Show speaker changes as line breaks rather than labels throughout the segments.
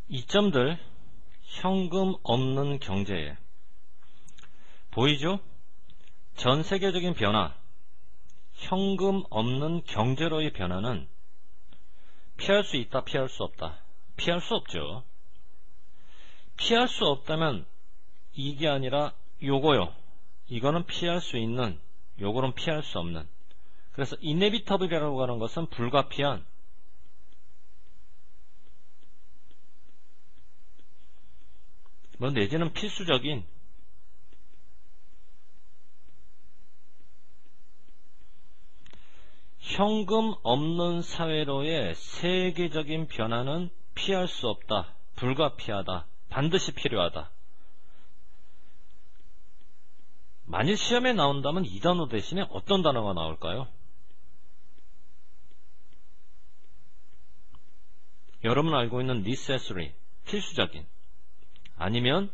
이점들 현금 없는 경제에 보이죠? 전 세계적인 변화, 현금 없는 경제로의 변화는 피할 수 있다, 피할 수 없다. 피할 수 없죠. 피할 수 없다면 이게 아니라 요거요. 이거는 피할 수 있는, 요거는 피할 수 없는. 그래서 inevitable이라고 하는 것은 불가피한, 뭐 내지는 필수적인, 현금 없는 사회로의 세계적인 변화는 피할 수 없다, 불가피하다, 반드시 필요하다. 만일 시험에 나온다면 이 단어 대신에 어떤 단어가 나올까요? 여러분 알고 있는 necessary, 필수적인, 아니면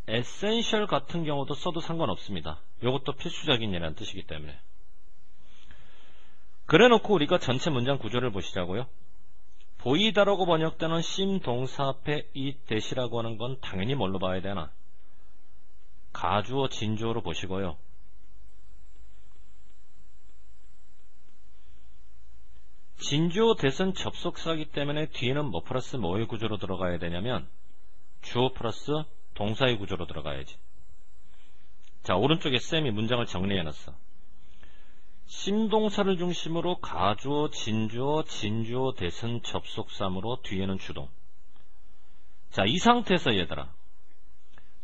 essential 같은 경우도 써도 상관없습니다. 이것도 필수적인이라는 뜻이기 때문에. 그래놓고 우리가 전체 문장 구조를 보시자고요. 보이다라고 번역되는 심 동사 앞에 이 대시라고 하는 건 당연히 뭘로 봐야 되나? 가주어 진주어로 보시고요. 진주어 대선 접속사이기 때문에 뒤에는 뭐 플러스 뭐의 구조로 들어가야 되냐면 주어 플러스 동사의 구조로 들어가야지. 자, 오른쪽에 쌤이 문장을 정리해놨어. 심동사를 중심으로 가주어, 진주어, 진주어 대선 접속사므로 뒤에는 주동. 자, 이 상태에서 얘들아,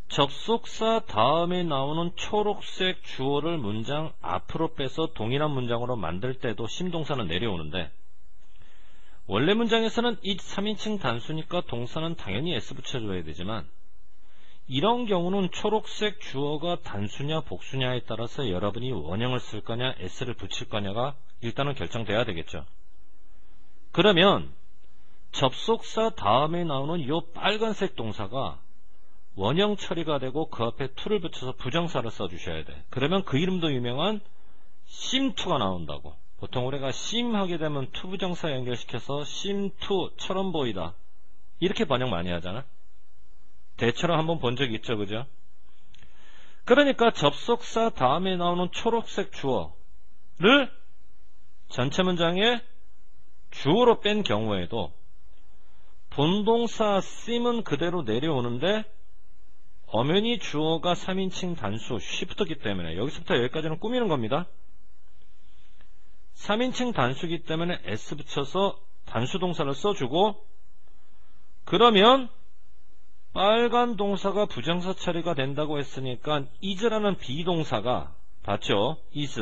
접속사 다음에 나오는 초록색 주어를 문장 앞으로 빼서 동일한 문장으로 만들 때도 심동사는 내려오는데, 원래 문장에서는 이 3인칭 단수니까 동사는 당연히 s 붙여줘야 되지만, 이런 경우는 초록색 주어가 단수냐 복수냐에 따라서 여러분이 원형을 쓸 거냐 s를 붙일 거냐가 일단은 결정돼야 되겠죠. 그러면 접속사 다음에 나오는 이 빨간색 동사가 원형 처리가 되고 그 앞에 to를 붙여서 부정사를 써주셔야 돼. 그러면 그 이름도 유명한 심2가 나온다고. 보통 우리가 심 하게 되면 to 부정사 연결시켜서 심2처럼 보이다, 이렇게 번역 많이 하잖아. 대처럼 한번 본 적 있죠, 그죠? 그러니까 접속사 다음에 나오는 초록색 주어를 전체 문장에 주어로 뺀 경우에도 본동사 sim은 그대로 내려오는데 엄연히 주어가 3인칭 단수 shift이기 때문에 여기서부터 여기까지는 꾸미는 겁니다. 3인칭 단수이기 때문에 s 붙여서 단수 동사를 써주고, 그러면 빨간 동사가 부정사 처리가 된다고 했으니까 is라는 비동사가, 봤죠? is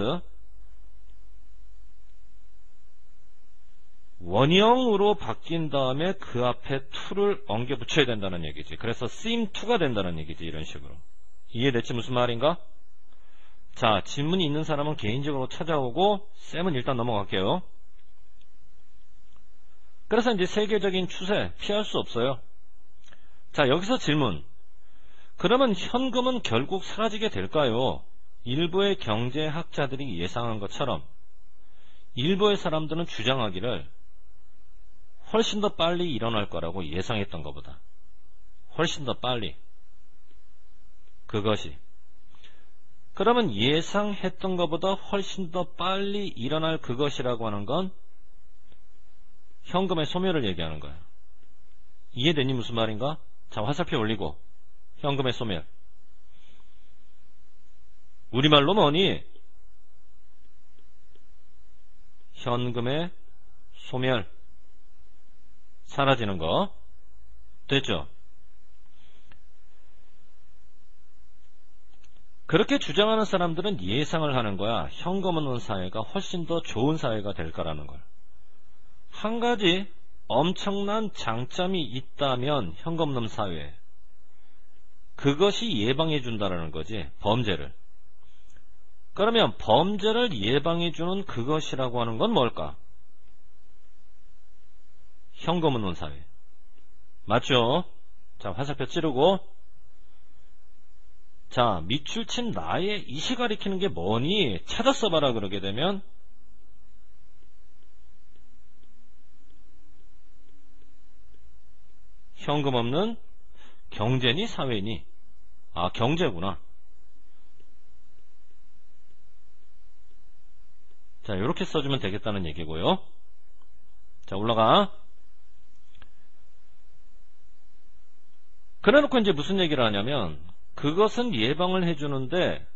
원형으로 바뀐 다음에 그 앞에 to를 엉겨 붙여야 된다는 얘기지. 그래서 sim2가 된다는 얘기지. 이런 식으로. 이해됐지? 무슨 말인가? 자, 질문이 있는 사람은 개인적으로 찾아오고 쌤은 일단 넘어갈게요. 그래서 이제 세계적인 추세 피할 수 없어요. 자, 여기서 질문. 그러면 현금은 결국 사라지게 될까요? 일부의 경제학자들이 예상한 것처럼 일부의 사람들은 주장하기를 훨씬 더 빨리 일어날 거라고 예상했던 것보다 훨씬 더 빨리. 그것이 그러면 예상했던 것보다 훨씬 더 빨리 일어날 그것이라고 하는 건 현금의 소멸을 얘기하는 거야. 이해되니 무슨 말인가? 자, 화살표 올리고 현금의 소멸. 우리말로 뭐니? 현금의 소멸. 사라지는 거. 됐죠? 그렇게 주장하는 사람들은 예상을 하는 거야. 현금 없는 사회가 훨씬 더 좋은 사회가 될 거라는 걸. 한 가지 엄청난 장점이 있다면 현금 없는 사회에, 그것이 예방해 준다라는 거지. 범죄를. 그러면 범죄를 예방해 주는 그것이라고 하는 건 뭘까? 현금 없는 사회. 맞죠? 자, 화살표 찌르고. 자, 밑줄침 나의 이시 가리키는 게 뭐니? 찾아 써봐라. 그러게 되면 현금 없는 경제니 사회니? 아, 경제구나. 자, 이렇게 써주면 되겠다는 얘기고요. 자, 올라가. 그래놓고 이제 무슨 얘기를 하냐면, 그것은 예방을 해주는데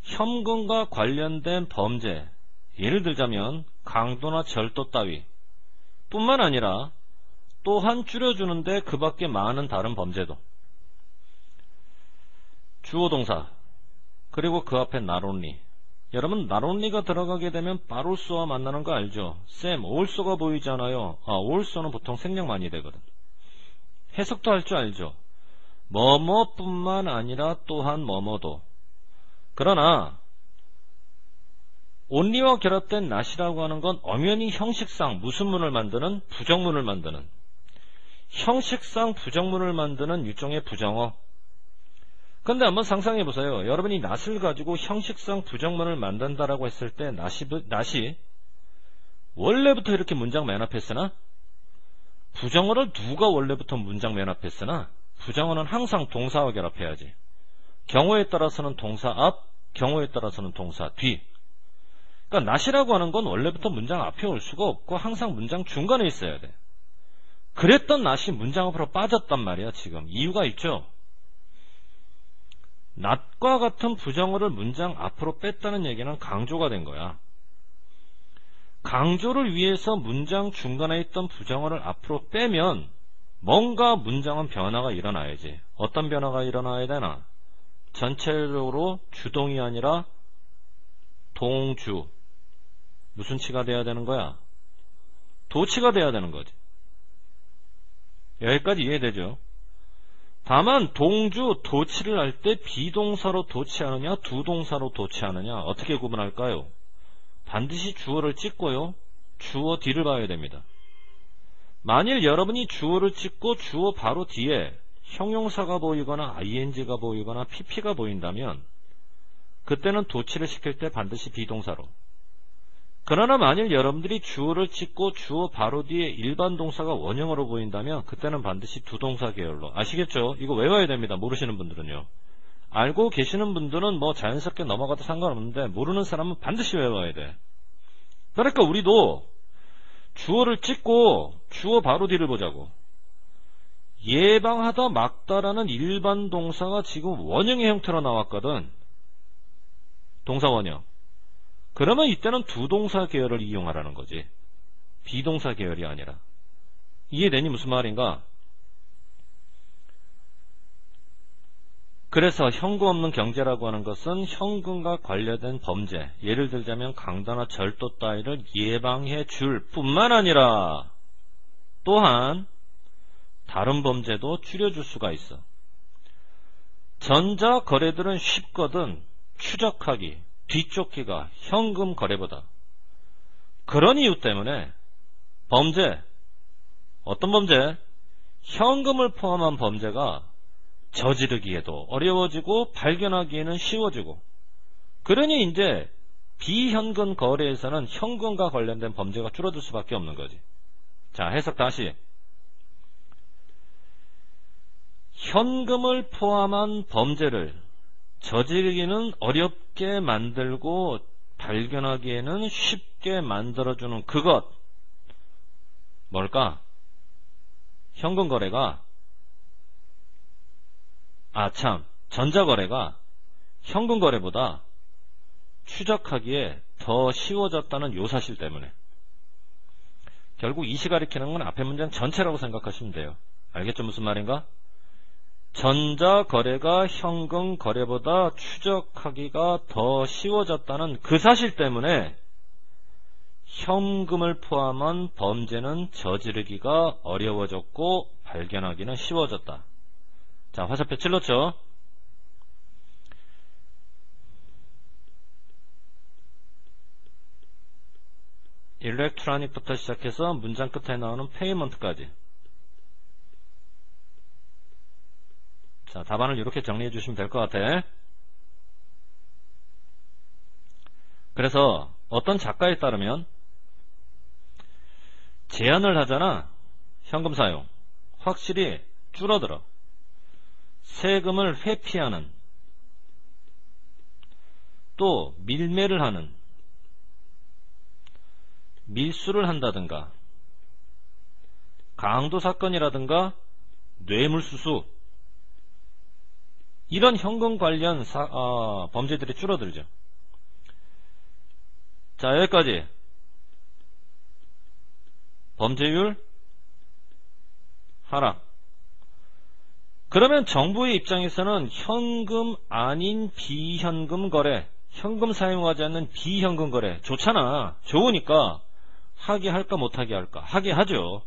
현금과 관련된 범죄, 예를 들자면 강도나 절도 따위 뿐만 아니라 또한 줄여주는데 그 밖에 많은 다른 범죄도. 주어 동사 그리고 그 앞에 not only. 여러분 not only가 들어가게 되면 but also와 만나는 거 알죠? 쌤 also가 보이잖아요. also는 보통 생략 많이 되거든. 해석도 할 줄 알죠? 뭐뭐뿐만 아니라 또한 뭐뭐도. 그러나 only와 결합된 not이라고 하는 건 엄연히 형식상 무슨 문을 만드는? 부정문을 만드는. 형식상 부정문을 만드는 일종의 부정어. 근데 한번 상상해 보세요. 여러분이 not을 가지고 형식상 부정문을 만든다라고 했을 때 not이 원래부터 이렇게 문장 맨 앞에 쓰나? 부정어를 누가 원래부터 문장 맨 앞에 쓰나? 부정어는 항상 동사와 결합해야지. 경우에 따라서는 동사 앞, 경우에 따라서는 동사 뒤. 그러니까 not이라고 하는 건 원래부터 문장 앞에 올 수가 없고 항상 문장 중간에 있어야 돼. 그랬던 not이 문장 앞으로 빠졌단 말이야. 지금 이유가 있죠. not과 같은 부정어를 문장 앞으로 뺐다는 얘기는 강조가 된 거야. 강조를 위해서 문장 중간에 있던 부정어를 앞으로 빼면 뭔가 문장은 변화가 일어나야지. 어떤 변화가 일어나야 되나? 전체적으로 주동이 아니라 동주. 무슨 치가 돼야 되는 거야? 도치가 돼야 되는 거지. 여기까지 이해되죠? 다만 동주, 도치를 할 때 비동사로 도치하느냐 두동사로 도치하느냐 어떻게 구분할까요? 반드시 주어를 찍고요. 주어 뒤를 봐야 됩니다. 만일 여러분이 주어를 찍고 주어 바로 뒤에 형용사가 보이거나 ing가 보이거나 pp가 보인다면 그때는 도치를 시킬 때 반드시 비동사로. 그러나 만일 여러분들이 주어를 찍고 주어 바로 뒤에 일반 동사가 원형으로 보인다면 그때는 반드시 두동사 계열로. 아시겠죠? 이거 외워야 됩니다. 모르시는 분들은요. 알고 계시는 분들은 뭐 자연스럽게 넘어가도 상관없는데 모르는 사람은 반드시 외워야 돼. 그러니까 우리도 주어를 찍고 주어 바로 뒤를 보자고. 예방하다 막다라는 일반 동사가 지금 원형의 형태로 나왔거든. 동사 원형. 그러면 이때는 두동사 계열을 이용하라는 거지. 비동사 계열이 아니라. 이해되니 무슨 말인가? 그래서 현금 없는 경제라고 하는 것은 현금과 관련된 범죄, 예를 들자면 강도나 절도 따위를 예방해 줄 뿐만 아니라 또한 다른 범죄도 줄여줄 수가 있어. 전자 거래들은 쉽거든 추적하기, 뒤쫓기가 현금 거래보다. 그런 이유 때문에 범죄, 어떤 범죄? 현금을 포함한 범죄가 저지르기에도 어려워지고 발견하기에는 쉬워지고. 그러니 이제 비현금 거래에서는 현금과 관련된 범죄가 줄어들 수밖에 없는 거지. 자, 해석 다시. 현금을 포함한 범죄를 저지르기는 어렵게 만들고 발견하기에는 쉽게 만들어주는 그것. 뭘까? 현금 거래가 전자거래가 현금 거래보다 추적하기에 더 쉬워졌다는 요 사실 때문에. 결국 이 시 가리키는 건 앞에 문장 전체라고 생각하시면 돼요. 알겠죠? 무슨 말인가? 전자거래가 현금 거래보다 추적하기가 더 쉬워졌다는 그 사실 때문에 현금을 포함한 범죄는 저지르기가 어려워졌고 발견하기는 쉬워졌다. 자, 화살표 찔렀죠? 일렉트로닉부터 시작해서 문장 끝에 나오는 페이먼트까지. 자, 답안을 이렇게 정리해 주시면 될 것 같아. 그래서 어떤 작가에 따르면 제한을 하잖아. 현금 사용. 확실히 줄어들어. 세금을 회피하는, 또 밀매를 하는, 밀수를 한다든가, 강도 사건이라든가 뇌물수수, 이런 현금 관련 범죄들이 줄어들죠. 자, 여기까지 범죄율 하락. 그러면 정부의 입장에서는 현금 아닌 비현금 거래, 현금 사용하지 않는 비현금 거래 좋잖아. 좋으니까 하게 할까 못하게 할까? 하게 하죠.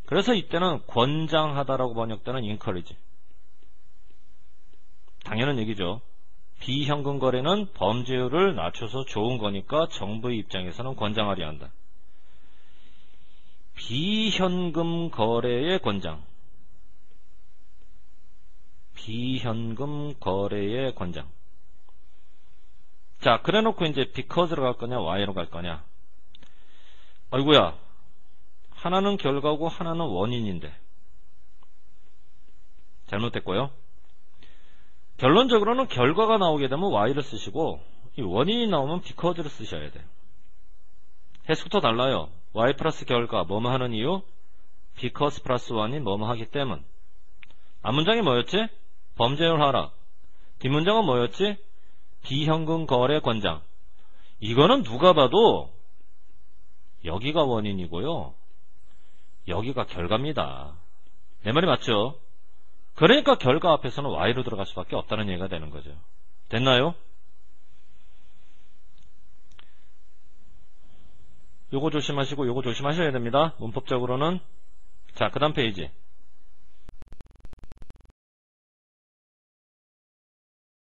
그래서 이때는 권장하다라고 번역되는 encourage. 당연한 얘기죠. 비현금 거래는 범죄율을 낮춰서 좋은 거니까 정부의 입장에서는 권장하려 한다. 비현금 거래의 권장. 비현금 거래의 권장. 자, 그래 놓고 이제 because로 갈 거냐, why로 갈 거냐. 아이고야, 하나는 결과고 하나는 원인인데. 잘못됐고요. 결론적으로는 결과가 나오게 되면 why를 쓰시고, 이 원인이 나오면 because를 쓰셔야 돼요. 해석부터 달라요. y 플러스 결과, 뭐뭐 하는 이유? because 플러스 1이 뭐뭐 하기 때문. 앞문장이 뭐였지? 범죄율 하락. 뒷문장은 뭐였지? 비현금 거래 권장. 이거는 누가 봐도 여기가 원인이고요, 여기가 결과입니다. 내 말이 맞죠? 그러니까 결과 앞에서는 y로 들어갈 수밖에 없다는 얘기가 되는 거죠. 됐나요? 요거 조심하시고 요거 조심하셔야 됩니다. 문법적으로는. 자, 그 다음 페이지.